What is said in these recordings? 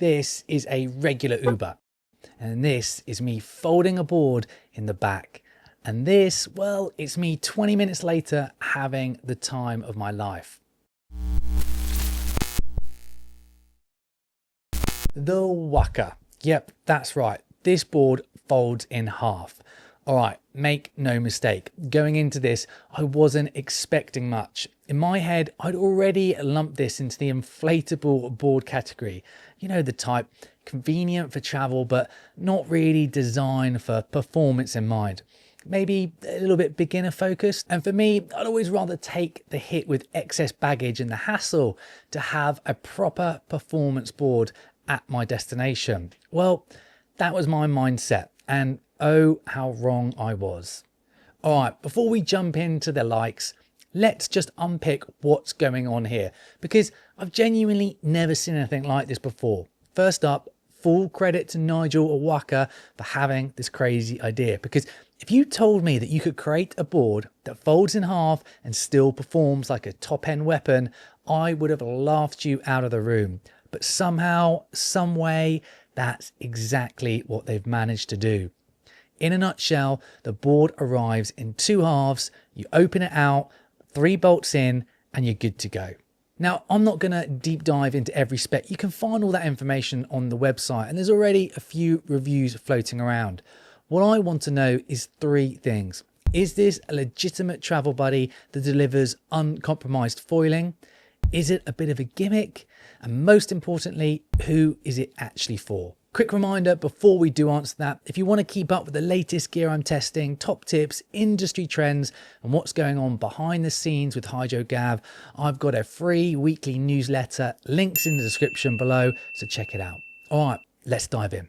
this is a regular Uber. And this is me folding a board in the back. And this, well, it's me 20 minutes later having the time of my life. The WAKA. Yep, that's right. This board folds in half. All right, make no mistake. Going into this, I wasn't expecting much. In my head, I'd already lumped this into the inflatable board category. You know, the type convenient for travel, but not really designed for performance in mind. Maybe a little bit beginner focused. And for me, I'd always rather take the hit with excess baggage and the hassle to have a proper performance board at my destination. Well, that was my mindset, and oh, how wrong I was. All right, before we jump into the likes, let's just unpick what's going on here, because I've genuinely never seen anything like this before. First up, full credit to Nigel or WAKA for having this crazy idea, because if you told me that you could create a board that folds in half and still performs like a top-end weapon, I would have laughed you out of the room. But somehow, some way, that's exactly what they've managed to do. In a nutshell, the board arrives in two halves, you open it out, 3 bolts in, and you're good to go. Now, I'm not going to deep dive into every spec. You can find all that information on the website, and there's already a few reviews floating around. What I want to know is 3 things. Is this a legitimate travel buddy that delivers uncompromised foiling? Is it a bit of a gimmick? And most importantly, who is it actually for? Quick reminder before we do answer that, if you want to keep up with the latest gear I'm testing, top tips, industry trends, and what's going on behind the scenes with Hydro Gav, I've got a free weekly newsletter, links in the description below, so check it out. All right, let's dive in.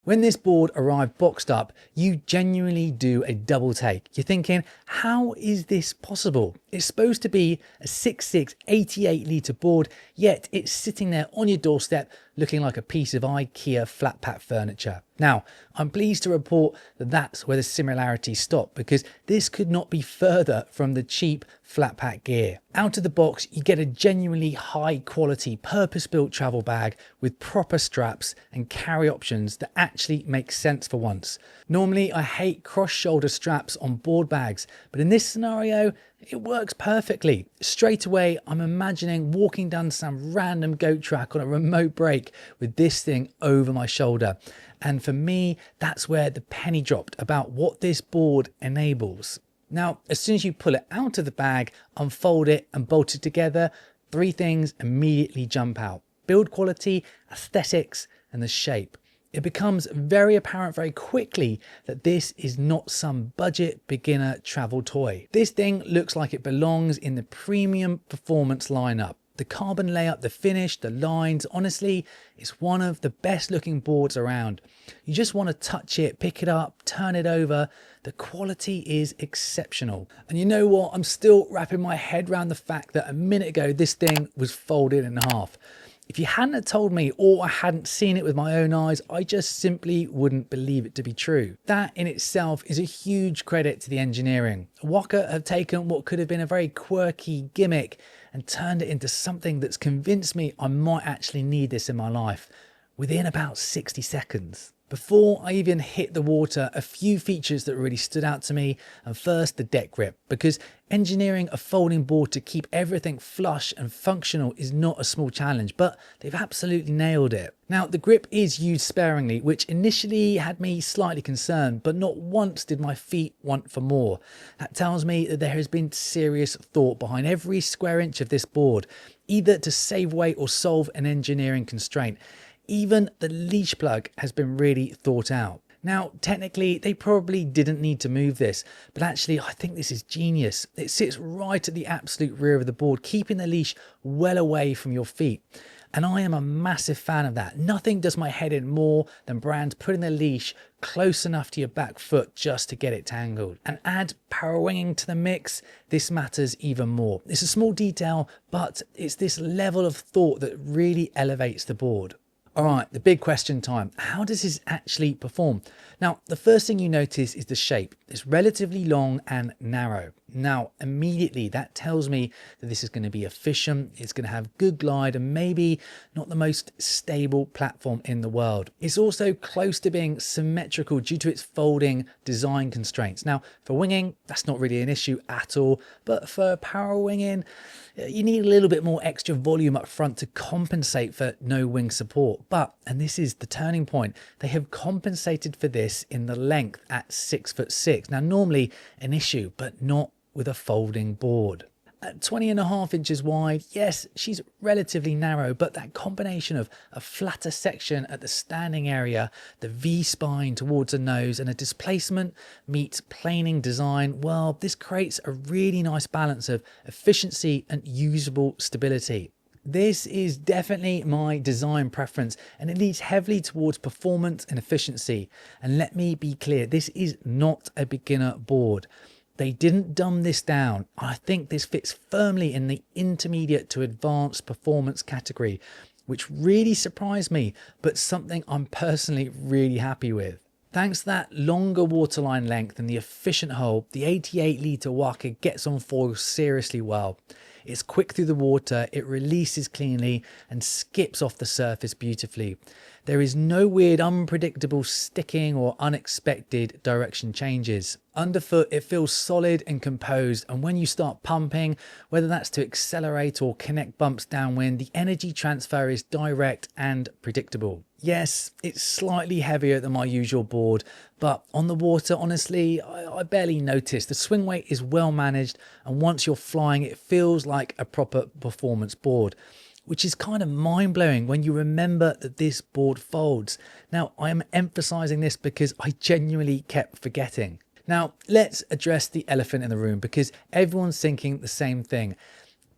When this board arrived boxed up, you genuinely do a double take. You're thinking, how is this possible? It's supposed to be a 6.6 88 litre board, yet it's sitting there on your doorstep looking like a piece of IKEA flat pack furniture. Now, I'm pleased to report that that's where the similarities stop, because this could not be further from the cheap flat pack gear. Out of the box, you get a genuinely high quality purpose-built travel bag with proper straps and carry options that actually make sense for once. Normally, I hate cross-shoulder straps on board bags, but in this scenario, it works perfectly. Straight away, I'm imagining walking down some random goat track on a remote break with this thing over my shoulder. And for me, that's where the penny dropped about what this board enables. Now, as soon as you pull it out of the bag, unfold it and bolt it together, 3 things immediately jump out: build quality, aesthetics, and the shape. It becomes very apparent very quickly that this is not some budget beginner travel toy. This thing looks like it belongs in the premium performance lineup. The carbon layout, the finish, the lines, honestly, it's one of the best looking boards around. You just want to touch it, pick it up, turn it over. The quality is exceptional. And you know what? I'm still wrapping my head around the fact that a minute ago, this thing was folded in half. If you hadn't have told me, or I hadn't seen it with my own eyes, I just simply wouldn't believe it to be true. That in itself is a huge credit to the engineering. WAKA have taken what could have been a very quirky gimmick and turned it into something that's convinced me I might actually need this in my life within about 60 seconds. Before I even hit the water, a few features that really stood out to me, and first the deck grip, because engineering a folding board to keep everything flush and functional is not a small challenge, but they've absolutely nailed it. Now, the grip is used sparingly, which initially had me slightly concerned, but not once did my feet want for more. That tells me that there has been serious thought behind every square inch of this board, either to save weight or solve an engineering constraint. Even the leash plug has been really thought out. Now, technically, they probably didn't need to move this, but actually, I think this is genius. It sits right at the absolute rear of the board, keeping the leash well away from your feet. And I am a massive fan of that. Nothing does my head in more than brands putting the leash close enough to your back foot just to get it tangled. And add power winging to the mix, this matters even more. It's a small detail, but it's this level of thought that really elevates the board. All right, the big question time. How does this actually perform? Now, the first thing you notice is the shape. It's relatively long and narrow. Now, immediately that tells me that this is going to be efficient, it's going to have good glide, and maybe not the most stable platform in the world. It's also close to being symmetrical due to its folding design constraints. Now, for winging, that's not really an issue at all, but for power winging, you need a little bit more extra volume up front to compensate for no wing support. But, and this is the turning point, they have compensated for this in the length at 6'6". Now, normally an issue, but not with a folding board. At 20.5 inches wide, yes, she's relatively narrow, but that combination of a flatter section at the standing area, the V-spine towards the nose, and a displacement meets planing design, well, this creates a really nice balance of efficiency and usable stability. This is definitely my design preference, and it leads heavily towards performance and efficiency. And let me be clear, this is not a beginner board. They didn't dumb this down. I think this fits firmly in the intermediate to advanced performance category, which really surprised me, but something I'm personally really happy with. Thanks to that longer waterline length and the efficient hull, the 88-litre WAKA gets on foil seriously well. It's quick through the water, it releases cleanly and skips off the surface beautifully. There is no weird, unpredictable sticking or unexpected direction changes. Underfoot, it feels solid and composed, and when you start pumping, whether that's to accelerate or connect bumps downwind, the energy transfer is direct and predictable. Yes, it's slightly heavier than my usual board, but on the water, honestly, I barely notice. The swing weight is well managed, and once you're flying, it feels like a proper performance board, which is kind of mind-blowing when you remember that this board folds. Now, I am emphasizing this because I genuinely kept forgetting. Now, let's address the elephant in the room, because everyone's thinking the same thing.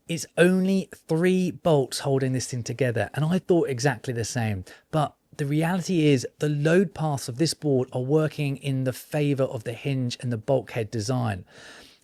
It's only 3 bolts holding this thing together, and I thought exactly the same. But the reality is the load paths of this board are working in the favor of the hinge and the bulkhead design.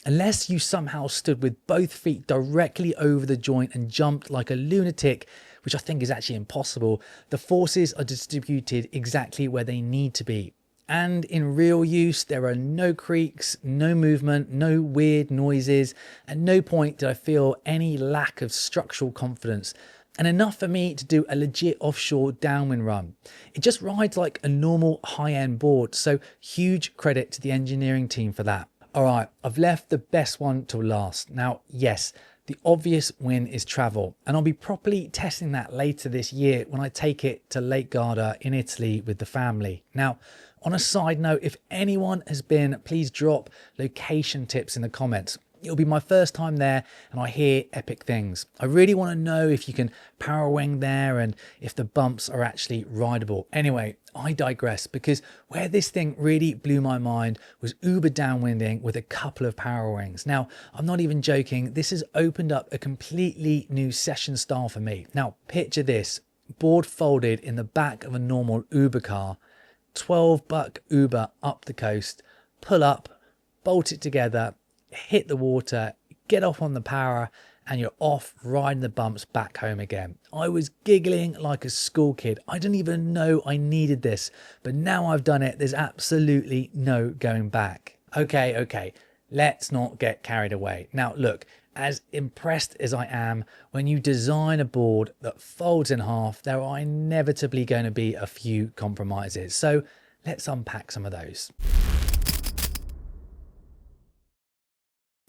Unless you somehow stood with both feet directly over the joint and jumped like a lunatic, which I think is actually impossible, the forces are distributed exactly where they need to be. And in real use, there are no creaks, no movement, no weird noises. At no point did I feel any lack of structural confidence, and enough for me to do a legit offshore downwind run. It just rides like a normal high-end board, so huge credit to the engineering team for that. All right, I've left the best one till last. Now, yes, the obvious win is travel, and I'll be properly testing that later this year when I take it to Lake Garda in Italy with the family. Now, on a side note, if anyone has been, please drop location tips in the comments. It'll be my first time there and I hear epic things. I really want to know if you can power wing there and if the bumps are actually rideable. Anyway, I digress, because where this thing really blew my mind was uber downwinding with a couple of power wings. Now, I'm not even joking. This has opened up a completely new session style for me. Now, picture this: board folded in the back of a normal Uber car, 12 buck Uber up the coast, pull up, bolt it together, hit the water, get off on the power, and you're off riding the bumps back home again. I was giggling like a school kid. I didn't even know I needed this, but now I've done it, there's absolutely no going back. Okay, let's not get carried away. Now look, as impressed as I am, when you design a board that folds in half, there are inevitably going to be a few compromises. So let's unpack some of those.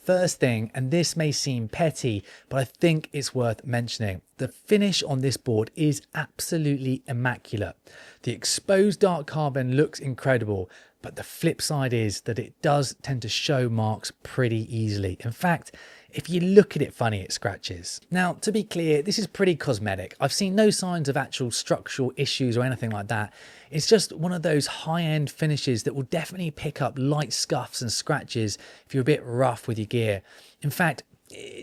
First thing, and this may seem petty, but I think it's worth mentioning, the finish on this board is absolutely immaculate. The exposed dark carbon looks incredible, but the flip side is that it does tend to show marks pretty easily. In fact, if you look at it funny, it scratches. Now, to be clear, this is pretty cosmetic. I've seen no signs of actual structural issues or anything like that. It's just one of those high-end finishes that will definitely pick up light scuffs and scratches if you're a bit rough with your gear. In fact,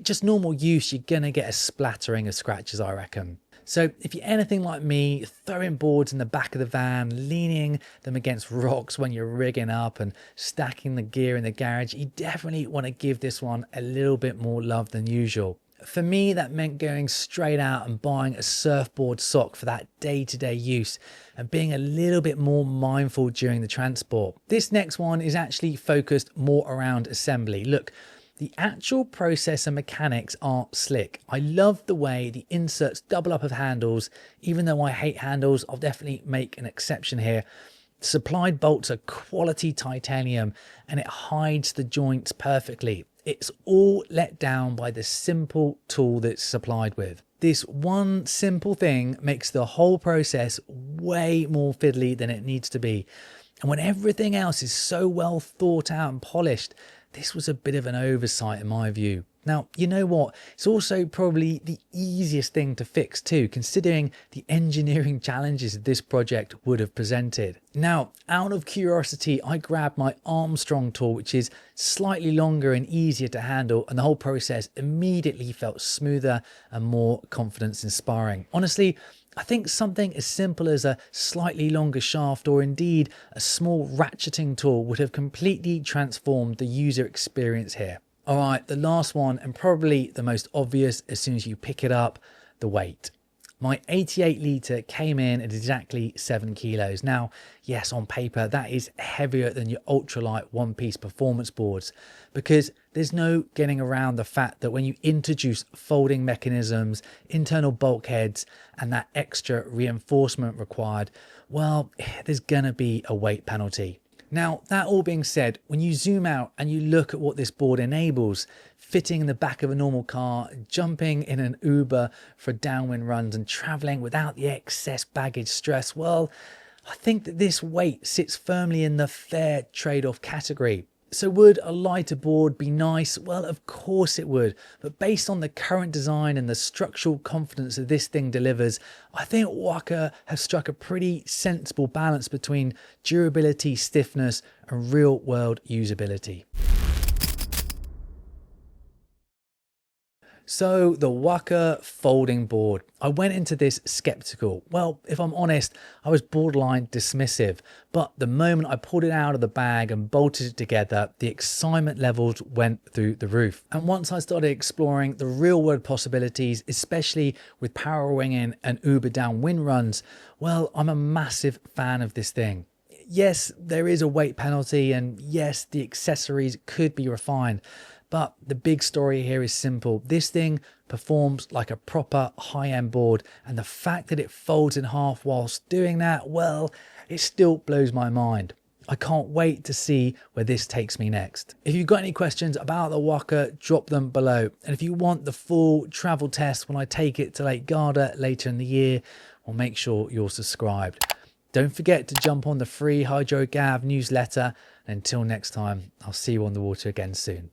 just normal use, you're gonna get a splattering of scratches, I reckon. So if you're anything like me, throwing boards in the back of the van, leaning them against rocks when you're rigging up and stacking the gear in the garage, you definitely want to give this one a little bit more love than usual. For me, that meant going straight out and buying a surfboard sock for that day-to-day use and being a little bit more mindful during the transport. This next one is actually focused more around assembly. Look, The actual process and mechanics are slick. I love the way the inserts double up of handles. Even though I hate handles, I'll definitely make an exception here. The supplied bolts are quality titanium and it hides the joints perfectly. It's all let down by the simple tool that's supplied with. This one simple thing makes the whole process way more fiddly than it needs to be. And when everything else is so well thought out and polished, this was a bit of an oversight in my view. Now, you know what? It's also probably the easiest thing to fix too, considering the engineering challenges this project would have presented. Now, out of curiosity, I grabbed my Armstrong tool, which is slightly longer and easier to handle, and the whole process immediately felt smoother and more confidence inspiring. Honestly, I think something as simple as a slightly longer shaft or indeed a small ratcheting tool would have completely transformed the user experience here. All right, the last one and probably the most obvious as soon as you pick it up, the weight. My 88 litre came in at exactly 7 kilos. Now, yes, on paper, that is heavier than your ultralight one-piece performance boards because there's no getting around the fact that when you introduce folding mechanisms, internal bulkheads, and that extra reinforcement required, well, there's gonna be a weight penalty. Now, that all being said, when you zoom out and you look at what this board enables, fitting in the back of a normal car, jumping in an Uber for downwind runs and traveling without the excess baggage stress, well, I think that this weight sits firmly in the fair trade-off category. So would a lighter board be nice? Well, of course it would. But based on the current design and the structural confidence that this thing delivers, I think WAKA have struck a pretty sensible balance between durability, stiffness, and real-world usability. So the WAKA folding board. I went into this skeptical. Well, if I'm honest, I was borderline dismissive. But the moment I pulled it out of the bag and bolted it together, the excitement levels went through the roof. And once I started exploring the real world possibilities, especially with power winging and Uber downwind runs, well, I'm a massive fan of this thing. Yes, there is a weight penalty and yes, the accessories could be refined. But the big story here is simple. This thing performs like a proper high-end board, and the fact that it folds in half whilst doing that, well, it still blows my mind. I can't wait to see where this takes me next. If you've got any questions about the WAKA, drop them below. And if you want the full travel test when I take it to Lake Garda later in the year, well, make sure you're subscribed. Don't forget to jump on the free Hydro Gav newsletter. And until next time, I'll see you on the water again soon.